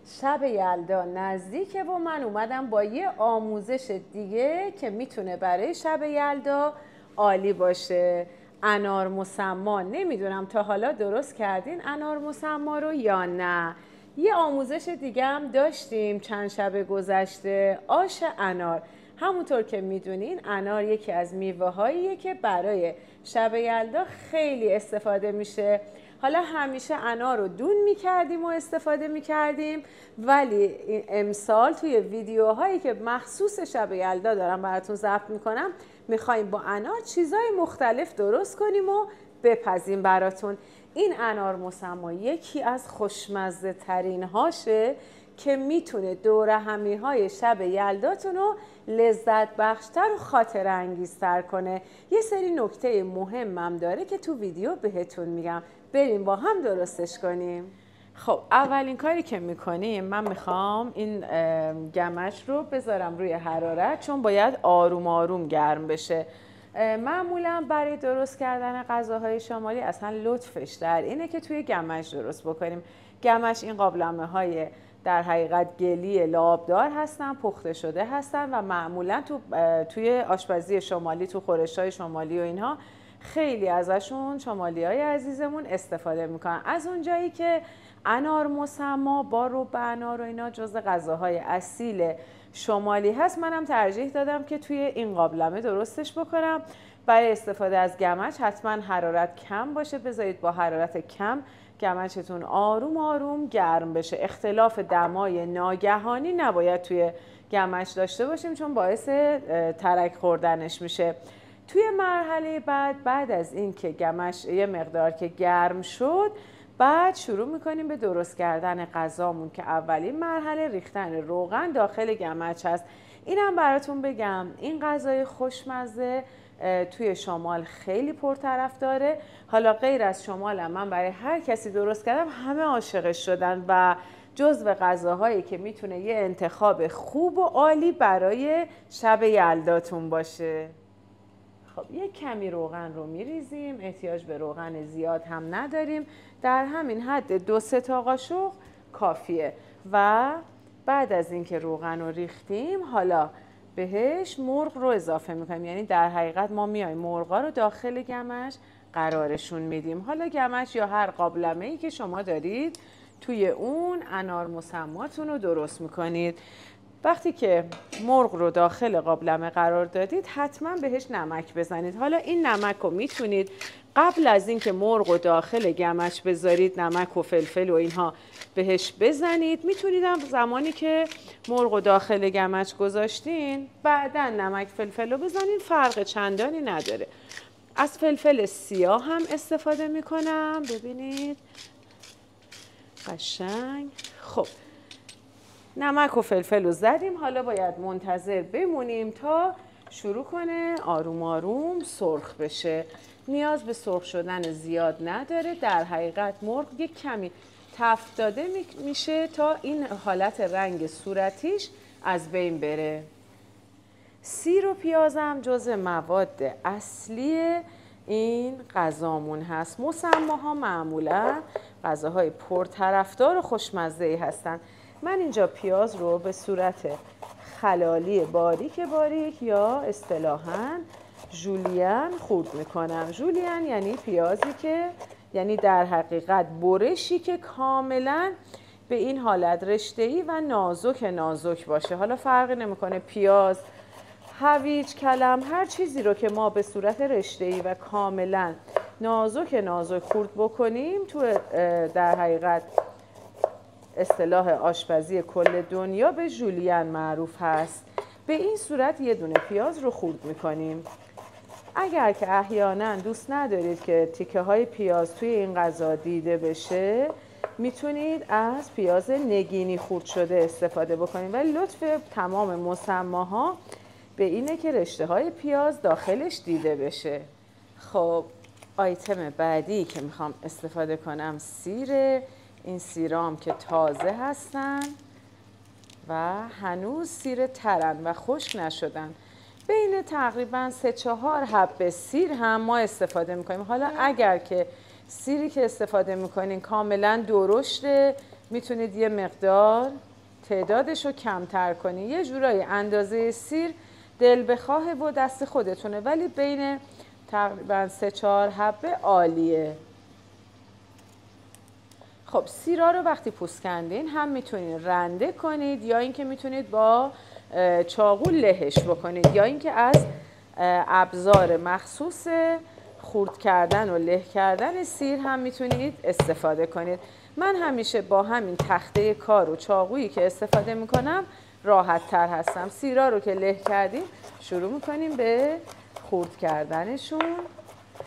شب یلدا نزدیکه و من اومدم با یه آموزش دیگه که میتونه برای شب یلدا عالی باشه. انار مسما. نمیدونم تا حالا درست کردین انار مسما رو یا نه. یه آموزش دیگه هم داشتیم چند شب گذشته، آش انار. همونطور که میدونین انار یکی از میوه هاییه که برای شب یلدا خیلی استفاده میشه. حالا همیشه انار رو دون میکردیم و استفاده میکردیم، ولی امسال توی ویدیوهایی که مخصوص شب یلدا دارم براتون ضبط میکنم میخوایم با انار چیزای مختلف درست کنیم و بپزیم براتون. این انار مسما یکی از خوشمزه ترین هاشه که میتونه دور همی های شب یلداتون رو لذت بخشتر و خاطر انگیزتر کنه. یه سری نکته مهمم داره که تو ویدیو بهتون میگم. بریم با هم درستش کنیم. خب اولین کاری که میکنیم، من میخوام این گمش رو بذارم روی حرارت چون باید آروم آروم گرم بشه. معمولا برای درست کردن غذاهای شمالی اصلا لطفش در اینه که توی گمش درست بکنیم. گمش این قابلمه های در حقیقت گلی لابدار هستن، پخته شده هستن و معمولا توی آشپزی شمالی، تو خورش‌های شمالی و اینها خیلی ازشون شمالی‌های عزیزمون استفاده میکنن. از اونجایی که انار مسما با رب انار و اینا جزء غذاهای اصیل شمالی هست، منم ترجیح دادم که توی این قابلمه درستش بکنم. برای استفاده از گمش حتما حرارت کم باشه، بذارید با حرارت کم گمشتون آروم آروم گرم بشه. اختلاف دمای ناگهانی نباید توی گمش داشته باشیم چون باعث ترک خوردنش میشه. توی مرحله بعد از این که گمش یه مقدار که گرم شد، بعد شروع میکنیم به درست کردن غذامون که اولین مرحله ریختن روغن داخل گمش هست. اینم براتون بگم این غذای خوشمزه توی شمال خیلی پرطرفداره. حالا غیر از شمالم من برای هر کسی درست کردم همه عاشقش شدن و جزو غذاهایی که میتونه یه انتخاب خوب و عالی برای شب یلداتون باشه. خب یک کمی روغن رو میریزیم، احتیاج به روغن زیاد هم نداریم، در همین حد 2-3 تا قاشق کافیه. و بعد از اینکه روغن رو ریختیم حالا بهش مرغ رو اضافه میکنیم، یعنی در حقیقت ما میایم مرغا رو داخل گمش قرارشون میدیم. حالا گمش یا هر قابلمه ای که شما دارید توی اون انار مسماتون رو درست میکنید. وقتی که مرغ رو داخل قابلمه قرار دادید حتما بهش نمک بزنید. حالا این نمک رو میتونید قبل از اینکه مرغ رو داخل گمش بذارید نمک و فلفل و اینها بهش بزنید. میتونید هم زمانی که مرغ رو داخل گمش گذاشتین بعداً نمک فلفل رو بزنید، فرق چندانی نداره. از فلفل سیاه هم استفاده میکنم، ببینید قشنگ. خب نمک و فلفل رو زدیم، حالا باید منتظر بمونیم تا شروع کنه آروم آروم سرخ بشه. نیاز به سرخ شدن زیاد نداره، در حقیقت مرغ یک کمی تفت داده میشه تا این حالت رنگ صورتیش از بین بره. سیر و پیاز هم جزء مواد اصلی این غذامون هست. مسماها معمولا غذاهای پرطرفدار و خوشمزه‌ای هستن. من اینجا پیاز رو به صورت خلالی باریک یا اصطلاحاً ژولین خورد میکنم. ژولین یعنی پیازی که یعنی در حقیقت برشی که کاملا به این حالت رشته‌ای و نازک باشه. حالا فرقی نمیکنه پیاز، هویج، کلم، هر چیزی رو که ما به صورت رشته‌ای و کاملا نازک خورد بکنیم تو در حقیقت اصطلاح آشپزی کل دنیا به ژولین معروف هست. به این صورت یه دونه پیاز رو خورد میکنیم. اگر که احیانا دوست ندارید که تیکه های پیاز توی این غذا دیده بشه، میتونید از پیاز نگینی خورد شده استفاده بکنید، ولی لطف تمام مسماها به اینه که رشته های پیاز داخلش دیده بشه. خب آیتم بعدی که میخوام استفاده کنم سیره. این سیرام که تازه هستن و هنوز سیر ترن و خشک نشدن. بین تقریبا 3-4 حبه سیر هم ما استفاده میکنیم. حالا اگر که سیری که استفاده میکنین کاملا درشته، میتونید یه مقدار تعدادش رو کمتر کنید. یه جورایی اندازه سیر دل بخواه و دست خودتونه، ولی بین تقریبا 3-4 حبه عالیه. خب سیرها رو وقتی پوست کندین هم میتونید رنده کنید یا اینکه میتونید با چاقو لهش بکنید یا اینکه از ابزار مخصوص خرد کردن و له کردن سیر هم میتونید استفاده کنید. من همیشه با همین تخته کار و چاقویی که استفاده میکنم راحت تر هستم. سیرها رو که له کردیم شروع میکنیم به خرد کردنشون.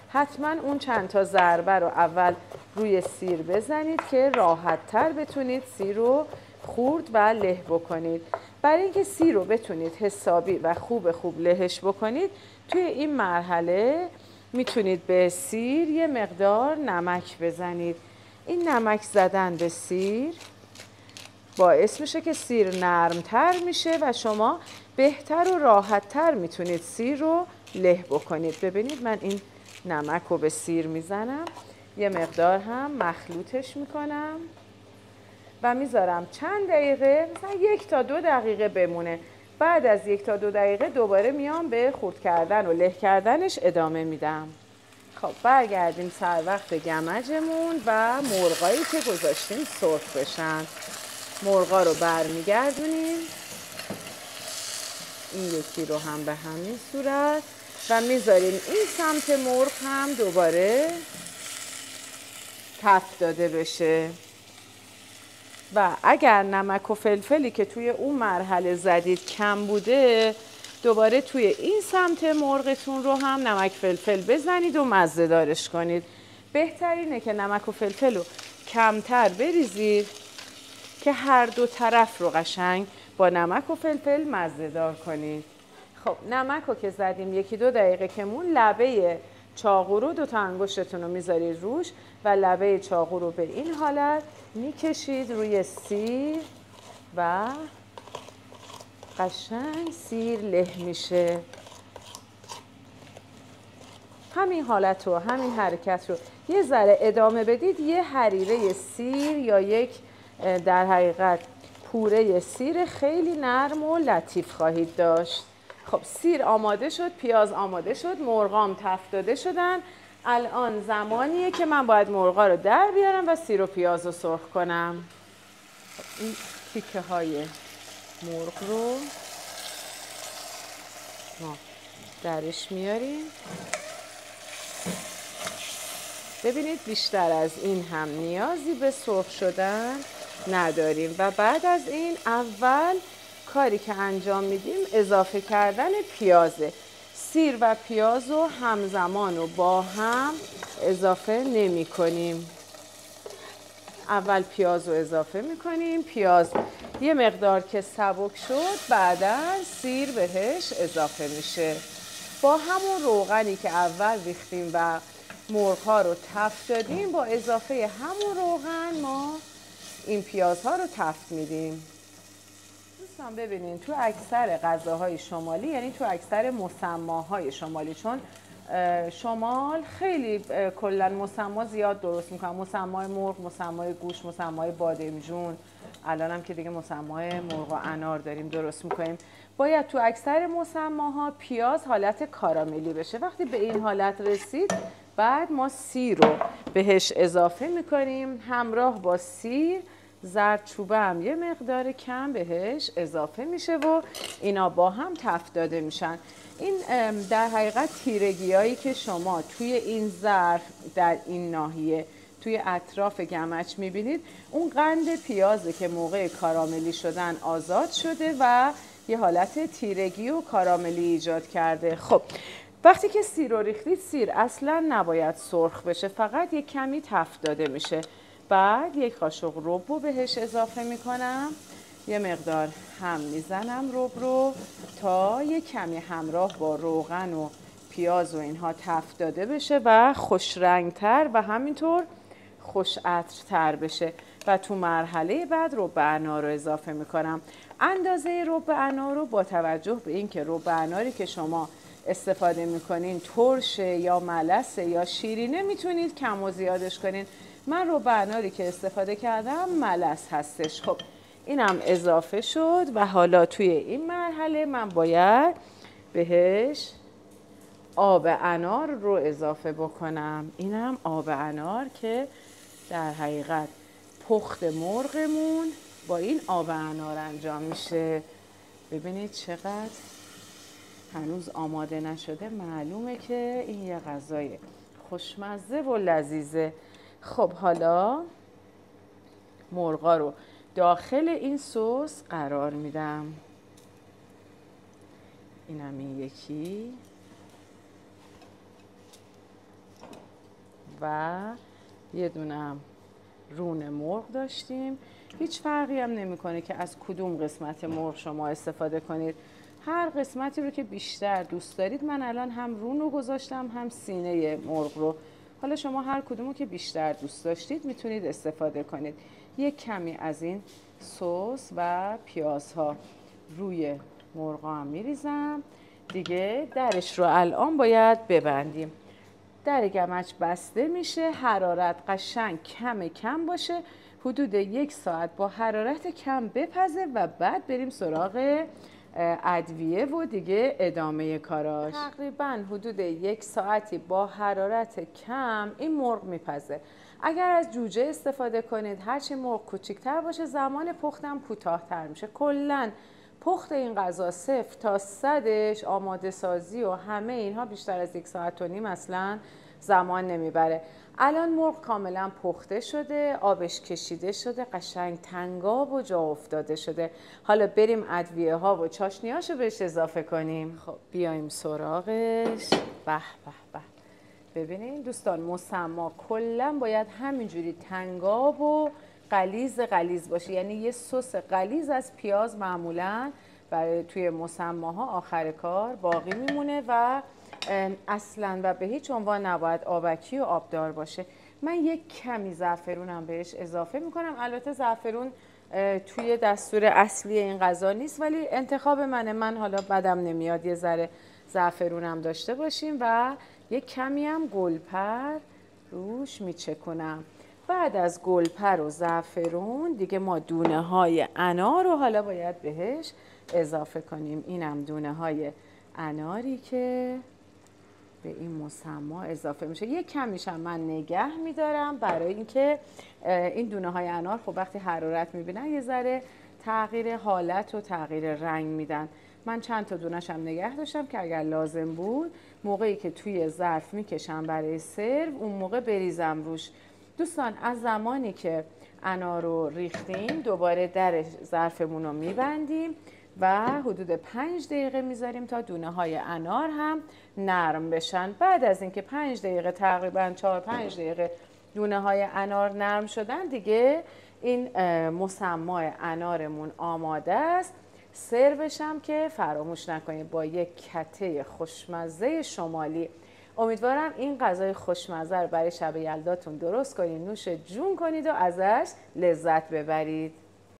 حتما اون چند تا ضربه رو اول روی سیر بزنید که راحت تر بتونید سیر رو خرد و له بکنید. برای اینکه سیر رو بتونید حسابی و خوب لهش بکنید، توی این مرحله میتونید به سیر یه مقدار نمک بزنید. این نمک زدن به سیر باعث میشه که سیر نرمتر میشه و شما بهتر و راحتتر میتونید سیر رو له بکنید. ببینید من این نمک رو به سیر میزنم، یه مقدار هم مخلوطش میکنم و میذارم چند دقیقه، مثلا 1 تا 2 دقیقه بمونه. بعد از 1 تا 2 دقیقه دوباره میام به خرد کردن و له کردنش ادامه میدم. خب برگردیم سر وقت گمجمون و مرغایی که گذاشتیم سرخ بشن. مرغا رو برمیگردونیم، این یکی رو هم به همین صورت و میذاریم این سمت مرغ هم دوباره تفت داده بشه. و اگر نمک و فلفلی که توی اون مرحله زدید کم بوده، دوباره توی این سمت مرغتون رو هم نمک فلفل بزنید و مزه دارش کنید. بهترینه که نمک و فلفل رو کمتر بریزید که هر دو طرف رو قشنگ با نمک و فلفل مزه دار کنید. خب نمک رو که زدیم 1-2 دقیقه که مون، لبه چاقو رو 2 تا انگشتتون رو میذارید روش و لبه چاقو رو به این حالت میکشید روی سیر و قشنگ سیر له میشه. همین حالت رو، همین حرکت رو یه ذره ادامه بدید، یه حریره سیر یا یک در حقیقت پوره سیر خیلی نرم و لطیف خواهید داشت. خب سیر آماده شد، پیاز آماده شد، مرغام تفت داده شدن. الان زمانیه که من باید مرغا رو در بیارم و سیر و پیاز رو سرخ کنم. خب این تیکه های مرغ رو ما درش میاریم. ببینید بیشتر از این هم نیازی به سرخ شدن نداریم و بعد از این اول کاری که انجام میدیم اضافه کردن پیازه. سیر و پیاز رو همزمان و با هم اضافه نمی کنیم. اول پیاز رو اضافه می کنیم، پیاز یه مقدار که سبک شد بعدا سیر بهش اضافه میشه. با همون روغنی که اول ریختیم و مرغ‌ها رو تفت دادیم، با اضافه همون روغن ما این پیازها رو تفت میدیم. دوستان ببینین تو اکثر غذاهای شمالی، یعنی تو اکثر مسماهای شمالی، چون شمال خیلی کلا مسما زیاد درست میکنن، مسمای مرغ، مسمای گوشت، مسمای بادمجون، الان هم که دیگه مسمای مرغ و انار داریم درست میکنیم. باید تو اکثر مسماها پیاز حالت کاراملی بشه. وقتی به این حالت رسید بعد ما سیر رو بهش اضافه میکنیم، همراه با سیر زردچوبه هم یه مقدار کم بهش اضافه میشه و اینا با هم تفت داده میشن. این در حقیقت تیرگیایی که شما توی این ظرف در این ناحیه توی اطراف گمچ میبینید، اون قند پیازه که موقع کاراملی شدن آزاد شده و یه حالت تیرگی و کاراملی ایجاد کرده. خب وقتی که سیر رو ریختید، سیر اصلا نباید سرخ بشه، فقط یه کمی تفت داده میشه. بعد 1 قاشق رب رو بهش اضافه میکنم، یه مقدار هم میزنم رب رو تا یه کمی همراه با روغن و پیاز و اینها تفت داده بشه و خوش رنگتر و همینطور خوش عطرتر بشه. و تو مرحله بعد رب انار رو اضافه میکنم. اندازه رب انار رو با توجه به اینکه رب اناری که شما استفاده میکنین ترشه یا ملسه یا شیرینه میتونید کم و زیادش کنین. من ربع اناری که استفاده کردم ملس هستش. خب اینم اضافه شد و حالا توی این مرحله من باید بهش آب انار رو اضافه بکنم. اینم آب انار که در حقیقت پخت مرغمون با این آب انار انجام میشه. ببینید چقدر هنوز آماده نشده، معلومه که این یه غذای خوشمزه و لذیذه. خب حالا مرغا رو داخل این سس قرار میدم. اینم این یکی و یه دونم رون مرغ داشتیم. هیچ فرقی هم نمیکنه که از کدوم قسمت مرغ شما استفاده کنید، هر قسمتی رو که بیشتر دوست دارید. من الان هم رون رو گذاشتم هم سینه مرغ رو. حالا شما هر کدومو که بیشتر دوست داشتید میتونید استفاده کنید. یک کمی از این سس و پیازها روی مرغا هم میریزم دیگه. درش رو الان باید ببندیم. در گمچ بسته میشه، حرارت قشنگ کم باشه، حدود 1 ساعت با حرارت کم بپزه و بعد بریم سراغ ادویه و دیگه ادامه کاراش. تقریبا حدود 1 ساعتی با حرارت کم این مرغ میپزه. اگر از جوجه استفاده کنید، هرچی مرغ کوچیک‌تر باشه زمان پختم کوتاه‌تر میشه. کلاً پخت این غذا 0 تا 100ش، آماده سازی و همه اینها بیشتر از 1 ساعت و نیم اصلا زمان نمیبره. الان مرغ کاملا پخته شده، آبش کشیده شده، قشنگ تنگاب و جا افتاده شده. حالا بریم ادویه ها و چاشنیاشو بهش اضافه کنیم. خب بیایم سراغش. به به به، ببینین دوستان، مسما کلا باید همینجوری تنگاب و غلیظ باشه. یعنی یه سس غلیظ از پیاز معمولا برای توی مسماها آخر کار باقی میمونه و اصلا و به هیچ عنوان نباید آبکی و آبدار باشه. من یک کمی زعفرونم بهش اضافه میکنم. البته زعفرون توی دستور اصلی این غذا نیست ولی انتخاب منه. من حالا بدم نمیاد یه ذره زعفرونم داشته باشیم و یک کمی هم گلپر روش میچکنم. بعد از گلپر و زعفرون دیگه ما دونه های انار رو حالا باید بهش اضافه کنیم. اینم دونه های اناری که به این مسما اضافه میشه. یک کمیش هم من نگه میدارم برای اینکه این دونه های انار خب وقتی حرارت میبینن یه ذره تغییر حالت و تغییر رنگ میدن. من چند تا دونش هم نگه داشتم که اگر لازم بود موقعی که توی ظرف میکشم برای سرو اون موقع بریزم روش. دوستان از زمانی که انار رو ریختیم دوباره در ظرفمون رو میبندیم و حدود 5 دقیقه میذاریم تا دونه های انار هم نرم بشن. بعد از اینکه 5 دقیقه تقریبا 4-5 دقیقه دونه های انار نرم شدن دیگه این مسمای انارمون آماده است. سروش هم که فراموش نکنید با یک کته خوشمزه شمالی. امیدوارم این غذای خوشمزه رو برای شب یلداتون درست کنید، نوش جون کنید و ازش لذت ببرید.